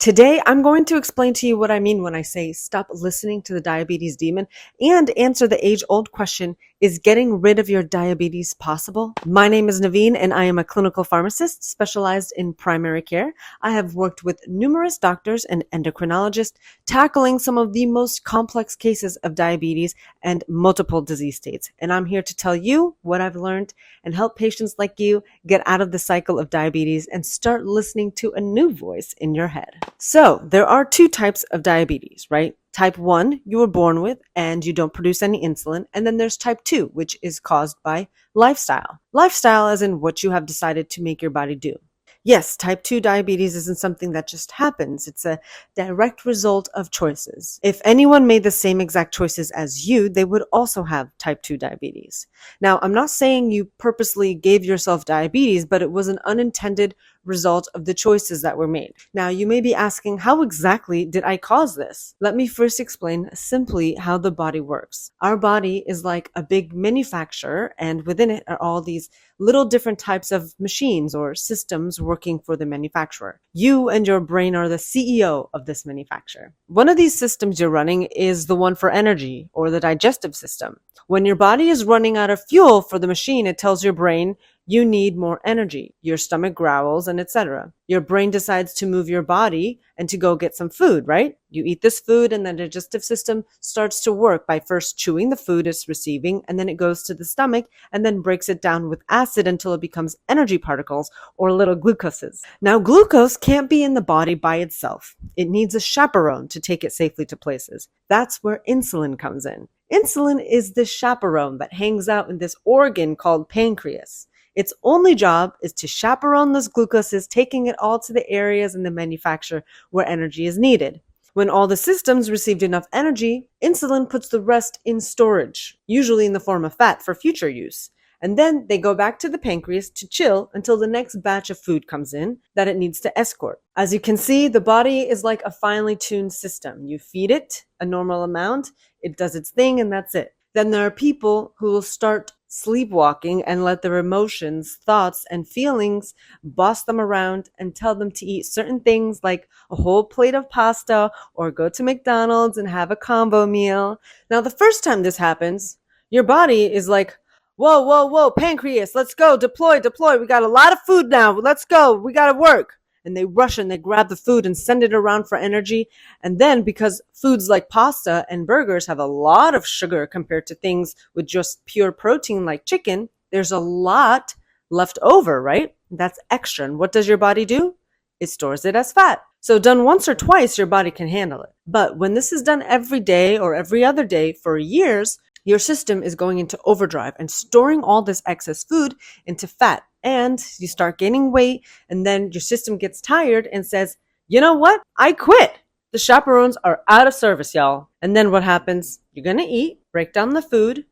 Today, I'm going to explain to you what I mean when I say stop listening to the diabetes demon and answer the age-old question, is getting rid of your diabetes possible? My name is Naveen and I am a clinical pharmacist specialized in primary care. I have worked with numerous doctors and endocrinologists tackling some of the most complex cases of diabetes and multiple disease states. And I'm here to tell you what I've learned and help patients like you get out of the cycle of diabetes and start listening to a new voice in your head. So there are two types of diabetes, right? Type 1, you were born with and you don't produce any insulin. And then there's type 2, which is caused by lifestyle. Lifestyle as in what you have decided to make your body do. Yes, type 2 diabetes isn't something that just happens. It's a direct result of choices. If anyone made the same exact choices as you, they would also have type 2 diabetes. Now, I'm not saying you purposely gave yourself diabetes, but it was an unintended result of the choices that were made. Now, you may be asking, how exactly did I cause this? Let me first explain simply how the body works. Our body is like a big manufacturer, and within it are all these little different types of machines or systems working for the manufacturer. You and your brain are the CEO of this manufacturer. One of these systems you're running is the one for energy, or the digestive system. When your body is running out of fuel for the machine, it tells your brain you need more energy. Your stomach growls and etc. Your brain decides to move your body and to go get some food, right? You eat this food and the digestive system starts to work by first chewing the food it's receiving, and then it goes to the stomach and then breaks it down with acid until it becomes energy particles or little glucoses. Now, glucose can't be in the body by itself. It needs a chaperone to take it safely to places. That's where insulin comes in. Insulin is the chaperone that hangs out in this organ called pancreas. Its only job is to chaperone those glucoses, taking it all to the areas in the manufacture where energy is needed. When all the systems received enough energy, insulin puts the rest in storage, usually in the form of fat for future use. And then they go back to the pancreas to chill until the next batch of food comes in that it needs to escort. As you can see, the body is like a finely tuned system. You feed it a normal amount, it does its thing, and that's it. Then there are people who will start sleepwalking and let their emotions, thoughts, and feelings boss them around and tell them to eat certain things like a whole plate of pasta or go to McDonald's and have a combo meal. Now, the first time this happens, your body is like, whoa, whoa, whoa, pancreas, let's go, deploy. We got a lot of food now. Let's go. We got to work. And they rush and they grab the food and send it around for energy. And then because foods like pasta and burgers have a lot of sugar compared to things with just pure protein like chicken, there's a lot left over, right? That's extra. And what does your body do? It stores it as fat. So done once or twice, your body can handle it. But when this is done every day or every other day for years, your system is going into overdrive and storing all this excess food into fat. And you start gaining weight, and then your system gets tired and says, you know what? I quit. The chaperones are out of service, y'all. And then what happens? You're going to eat, break down the food,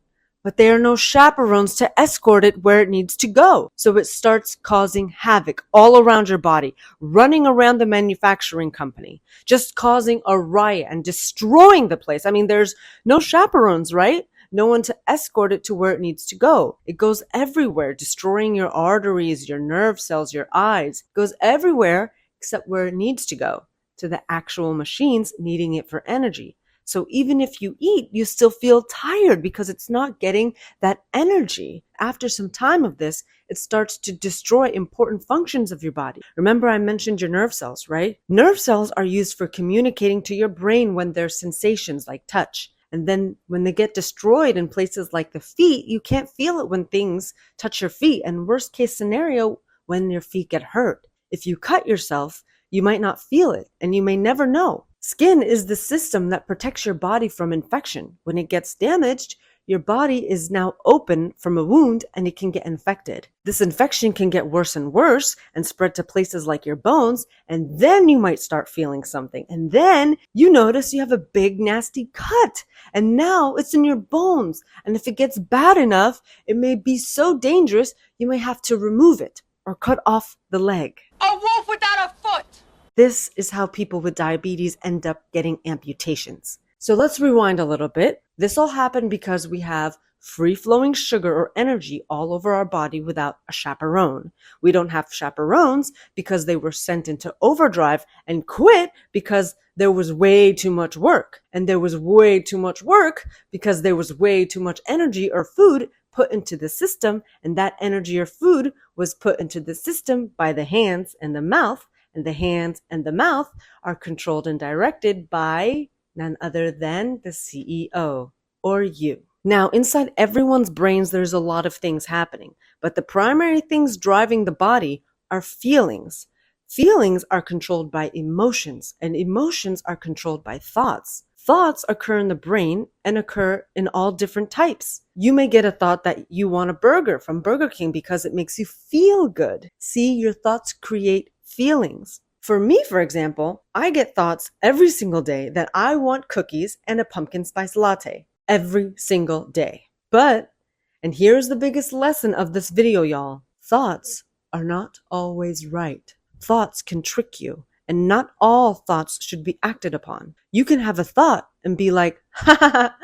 but there are no chaperones to escort it where it needs to go. So it starts causing havoc all around your body, running around the manufacturing company, just causing a riot and destroying the place. I mean, there's no chaperones, right? No one to escort it to where it needs to go. It goes everywhere, destroying your arteries, your nerve cells, your eyes. It goes everywhere except where it needs to go, to the actual machines needing it for energy. So even if you eat, you still feel tired because it's not getting that energy. After some time of this, it starts to destroy important functions of your body. Remember, I mentioned your nerve cells, right? Nerve cells are used for communicating to your brain when there's sensations like touch. And then when they get destroyed in places like the feet, you can't feel it when things touch your feet. And worst case scenario, when your feet get hurt. If you cut yourself, you might not feel it and you may never know. Skin is the system that protects your body from infection. When it gets damaged, your body is now open from a wound and it can get infected. This infection can get worse and worse and spread to places like your bones, and then you might start feeling something. And then you notice you have a big nasty cut, and now it's in your bones. And if it gets bad enough, it may be so dangerous you may have to remove it or cut off the leg. A wolf without a foot! This is how people with diabetes end up getting amputations. So let's rewind a little bit. This all happened because we have free-flowing sugar or energy all over our body without a chaperone. We don't have chaperones because they were sent into overdrive and quit because there was way too much work. And there was way too much work because there was way too much energy or food put into the system, and that energy or food was put into the system by the hands and the mouth, and the hands and the mouth are controlled and directed by none other than the CEO, or you. Now, inside everyone's brains, there's a lot of things happening, but the primary things driving the body are feelings. Feelings are controlled by emotions, and emotions are controlled by thoughts. Thoughts occur in the brain and occur in all different types. You may get a thought that you want a burger from Burger King because it makes you feel good. See, your thoughts create feelings. For me, for example, I get thoughts every single day that I want cookies and a pumpkin spice latte every single day. But, and here's the biggest lesson of this video, y'all, thoughts are not always right. Thoughts can trick you, and not all thoughts should be acted upon. You can have a thought and be like, ha ha ha,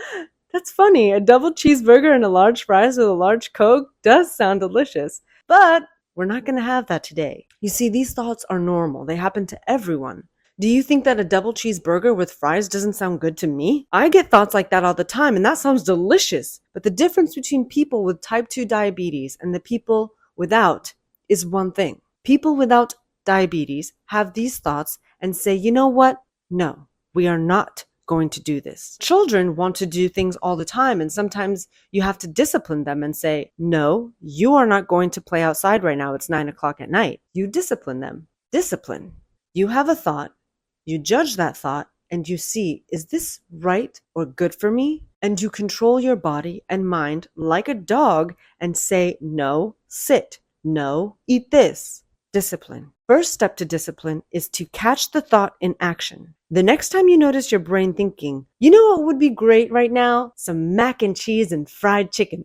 that's funny. A double cheeseburger and a large fries with a large Coke does sound delicious. But we're not going to have that today. You see, these thoughts are normal. They happen to everyone. Do you think that a double cheeseburger with fries doesn't sound good to me? I get thoughts like that all the time, and that sounds delicious. But the difference between people with type 2 diabetes and the people without is one thing. People without diabetes have these thoughts and say, you know what? No, we are not going to do this. Children want to do things all the time, and sometimes you have to discipline them and say, no, you are not going to play outside right now. It's 9 o'clock at night. You discipline them. Discipline. You have a thought, you judge that thought, and you see, is this right or good for me? And you control your body and mind like a dog and say, no, sit, no, eat this. Discipline. First step to discipline is to catch the thought in action. The next time you notice your brain thinking, you know what would be great right now? Some mac and cheese and fried chicken.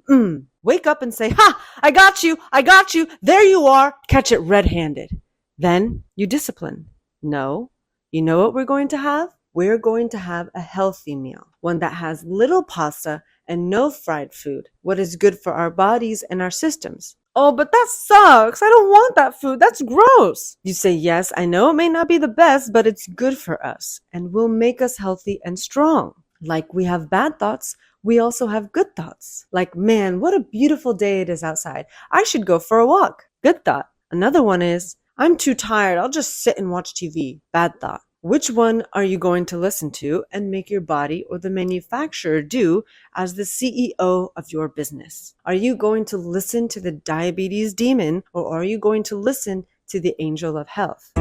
Wake up and say, ha, I got you, there you are. Catch it red-handed. Then you discipline. No, you know what we're going to have? We're going to have a healthy meal, one that has little pasta and no fried food, what is good for our bodies and our systems. Oh, but that sucks. I don't want that food. That's gross. You say, yes, I know it may not be the best, but it's good for us and will make us healthy and strong. Like we have bad thoughts, we also have good thoughts. Like, man, what a beautiful day it is outside. I should go for a walk. Good thought. Another one is, I'm too tired. I'll just sit and watch TV. Bad thought. Which one are you going to listen to and make your body or the manufacturer do as the CEO of your business? Are you going to listen to the diabetes demon, or are you going to listen to the angel of health?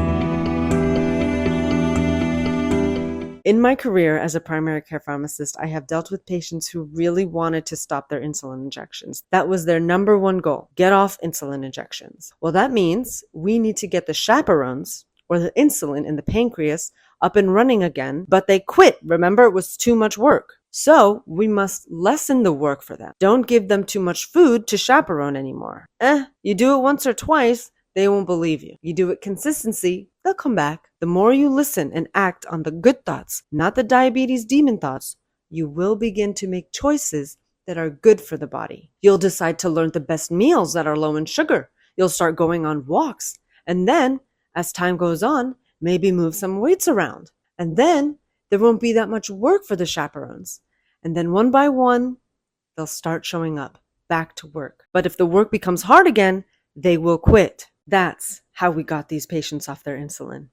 In my career as a primary care pharmacist, I have dealt with patients who really wanted to stop their insulin injections. That was their number one goal, get off insulin injections. Well, that means we need to get the chaperones, or the insulin in the pancreas, up and running again, but they quit. Remember, it was too much work. So we must lessen the work for them. Don't give them too much food to chaperone anymore. You do it once or twice, they won't believe you. You do it consistency, they'll come back. The more you listen and act on the good thoughts, not the diabetes demon thoughts, you will begin to make choices that are good for the body. You'll decide to learn the best meals that are low in sugar. You'll start going on walks. And then, as time goes on, maybe move some weights around. And then there won't be that much work for the chaperones. And then one by one, they'll start showing up back to work. But if the work becomes hard again, they will quit. That's how we got these patients off their insulin.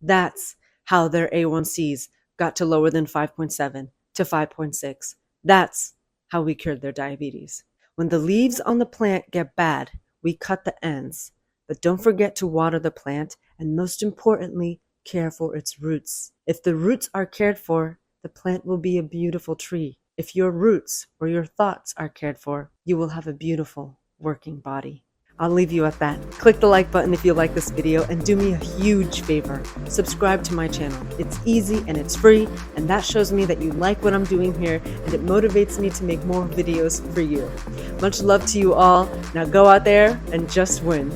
That's how their A1Cs got to lower than 5.7 to 5.6. That's how we cured their diabetes. When the leaves on the plant get bad, we cut the ends. But don't forget to water the plant, and most importantly, care for its roots. If the roots are cared for, the plant will be a beautiful tree. If your roots or your thoughts are cared for, you will have a beautiful working body. I'll leave you at that. Click the like button if you like this video, and do me a huge favor. Subscribe to my channel. It's easy and it's free, and that shows me that you like what I'm doing here, and it motivates me to make more videos for you. Much love to you all. Now go out there and just win.